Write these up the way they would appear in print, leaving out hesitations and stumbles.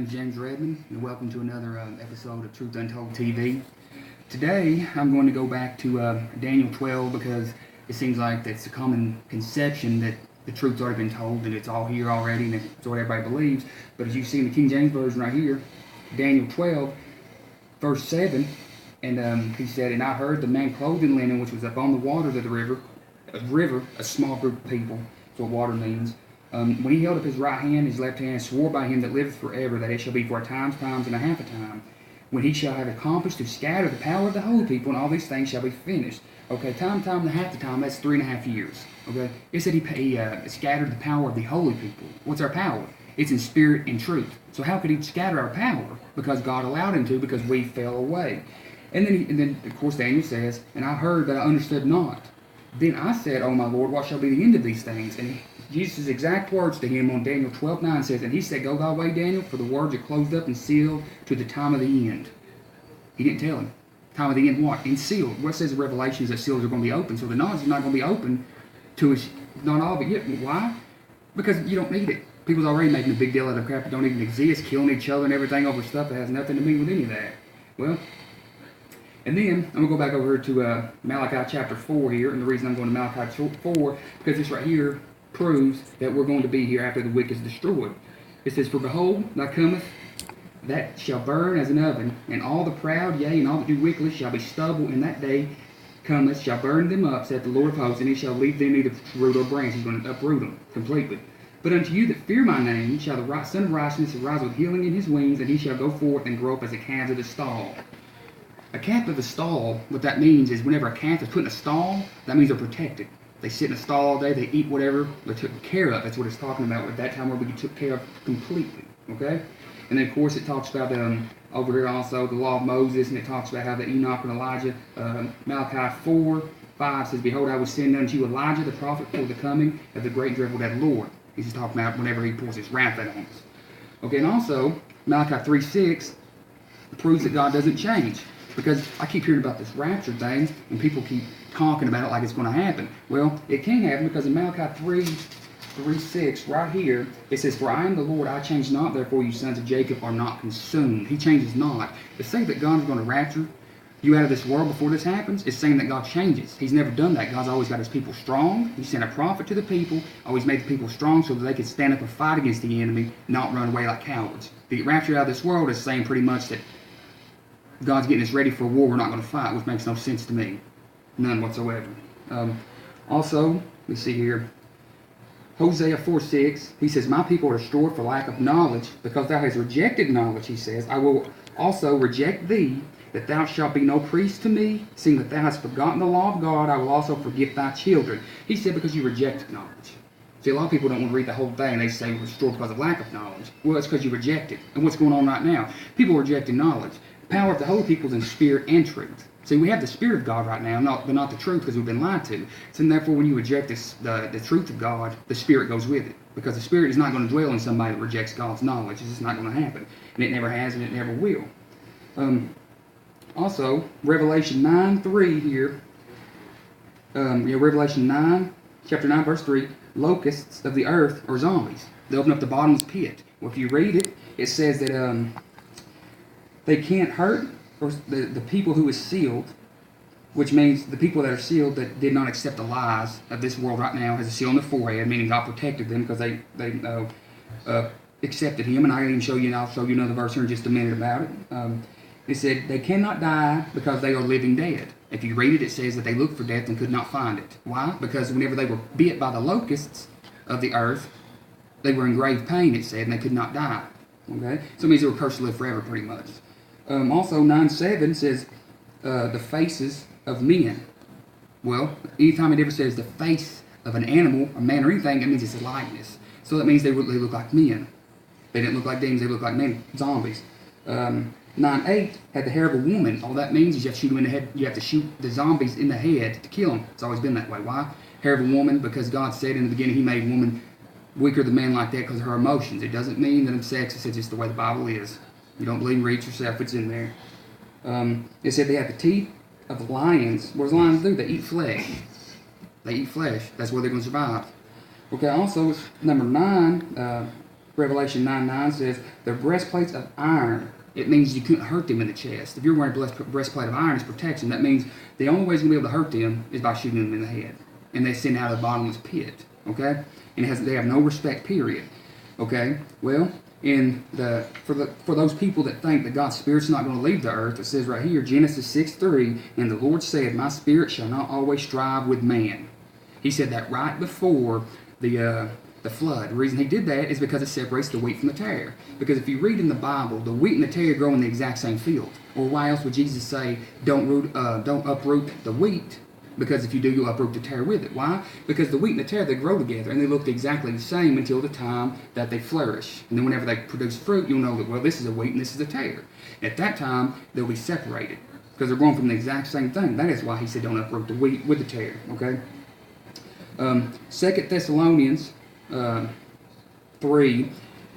name's James Redmond, and welcome to another episode of Truth Untold TV. Today, I'm going to go back to Daniel 12 because it seems like it's a common conception that the truth's already been told and it's all here already and it's what everybody believes. But as you see in the King James Version right here, Daniel 12, verse 7, and he said, "And I heard the man clothed in linen, which was upon the waters of the river, a small group of people." That's what water means. When he held up his right hand, his left hand, swore by him that liveth forever, that it shall be for a times, and a half a time, when he shall have accomplished to scatter the power of the holy people, and all these things shall be finished. Okay, time, and a half the time, that's 3.5 years. Okay, it said he scattered the power of the holy people. What's our power? It's in spirit and truth. So how could he scatter our power? Because God allowed him to, because we fell away. And then of course Daniel says, "And I heard that I understood not. Then I said, O my Lord, what shall be the end of these things?" And Jesus' exact words to him on Daniel 12:9 says, "And he said, Go thy way, Daniel, for the words are closed up and sealed to the time of the end." He didn't tell him. Time of the end what? And sealed. What says in Revelations that seals are going to be open? So the knowledge is not going to be open to us, not all of it yet. Why? Because you don't need it. People's already making a big deal out of crap that don't even exist, killing each other and everything over stuff that has nothing to do with any of that. Well, and then I'm going to go back over to Malachi chapter 4 here, and the reason I'm going to Malachi 4, because this right here proves that we're going to be here after the wicked is destroyed. It says, "For behold, that cometh, that shall burn as an oven, and all the proud, yea, and all that do wickedly shall be stubble, and that day cometh, shall burn them up, saith the Lord of hosts, and he shall leave them neither root or branch." He's going to uproot them completely. "But unto you that fear my name shall the Son of Righteousness arise with healing in his wings, and he shall go forth and grow up as a calf of the stall." A calf of the stall, what that means is whenever a calf is put in a stall, that means they're protected. They sit in a stall all day, they eat whatever, they're taken care of. That's what it's talking about at that time where we took care of completely. Okay? And then of course it talks about over here also the law of Moses, and it talks about how the Enoch and Elijah, Malachi 4:5 says, "Behold, I will send unto you Elijah the prophet for the coming of the great and dreadful day of the Lord." He's just talking about whenever he pours his wrath out on us. Okay, and also Malachi 3:6 proves that God doesn't change. Because I keep hearing about this rapture thing, and people keep talking about it like it's going to happen. Well, it can happen because in Malachi 3:6, right here, it says, "For I am the Lord, I change not, therefore you sons of Jacob are not consumed." He changes not. To say that God's going to rapture you out of this world before this happens is saying that God changes. He's never done that. God's always got his people strong. He sent a prophet to the people, always made the people strong so that they could stand up and fight against the enemy, not run away like cowards. The rapture out of this world is saying pretty much that God's getting us ready for a war we're not going to fight, which makes no sense to me. None whatsoever. Also, let's see here. Hosea 4:6, he says, "My people are destroyed for lack of knowledge, because thou hast rejected knowledge," he says. "I will also reject thee, that thou shalt be no priest to me, seeing that thou hast forgotten the law of God, I will also forget thy children." He said because you rejected knowledge. See, a lot of people don't want to read the whole thing. They say we're destroyed because of lack of knowledge. Well, it's because you reject it. And what's going on right now? People are rejecting knowledge. The power of the holy people is in spirit and truth. See, we have the Spirit of God right now, but not the truth, because we've been lied to. So therefore, when you reject the truth of God, the Spirit goes with it. Because the Spirit is not going to dwell in somebody that rejects God's knowledge. It's just not going to happen. And it never has, and it never will. Also, Revelation 9:3 here. Revelation 9, chapter 9, verse 3. "Locusts of the earth are zombies. They open up the bottomless pit." Well, if you read it, it says that they can't hurt the people who is sealed, which means the people that are sealed that did not accept the lies of this world right now has a seal on their forehead, meaning God protected them because they accepted him. And I can even show you, and I'll show you another verse here in just a minute about it. It said they cannot die because they are living dead. If you read it, it says that they looked for death and could not find it. Why? Because whenever they were bit by the locusts of the earth, they were in grave pain, it said, and they could not die. Okay? So it means they were cursed to live forever, pretty much. Also, 9:7 says, "the faces of men." Well, anytime it ever says the face of an animal, a man, or anything, it means it's a likeness. So that means they look like men. They didn't look like demons, they look like men, zombies. 9:8 had the hair of a woman. All that means is you have to shoot them in the head. You have to shoot the zombies in the head to kill them. It's always been that way. Why? Hair of a woman, because God said in the beginning he made woman weaker than man like that because of her emotions. It doesn't mean that I'm sexist, it's just the way the Bible is. You don't believe, read yourself, it's in there. It said they have the teeth of lions. What does lions do? They eat flesh. They eat flesh. That's where they're going to survive. Okay, also, number 9, Revelation 9:9 says, the breastplates of iron. It means you couldn't hurt them in the chest. If you're wearing a breastplate of iron, it's protection. That means the only way you're going to be able to hurt them is by shooting them in the head. And they send out of the bottomless pit. Okay? And they have no respect, period. Okay? Well, for those people that think that God's Spirit's not going to leave the earth, it says right here, Genesis 6:3, and the Lord said, my spirit shall not always strive with man. He said that right before the flood. The reason he did that is because it separates the wheat from the tare. Because if you read in the Bible, the wheat and the tare grow in the exact same field. Or why else would Jesus say, don't uproot the wheat? Because if you do, you'll uproot the tare with it. Why? Because the wheat and the tare, they grow together, and they look exactly the same until the time that they flourish. And then whenever they produce fruit, you'll know that, well, this is a wheat and this is a tare. At that time, they'll be separated, because they're growing from the exact same thing. That is why he said don't uproot the wheat with the tare. Okay? 2 Thessalonians 3,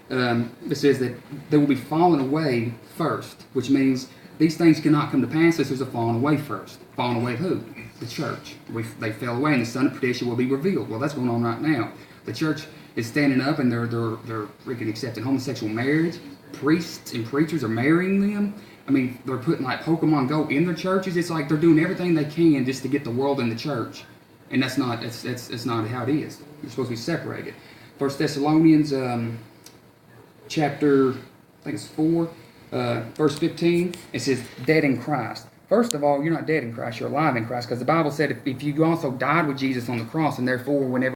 it says that they will be fallen away first, which means these things cannot come to pass unless there's a falling away first. Falling away of who? The church. They fell away, and the son of perdition will be revealed. Well, that's going on right now. The church is standing up, and they're freaking accepting homosexual marriage. Priests and preachers are marrying them. I mean, they're putting like Pokemon Go in their churches. It's like they're doing everything they can just to get the world in the church, and that's not how it is. You're supposed to be separated. 1 Thessalonians chapter, I think it's 4, verse 15. It says, "Dead in Christ." First of all, you're not dead in Christ. You're alive in Christ, because the Bible said if you also died with Jesus on the cross, and therefore whenever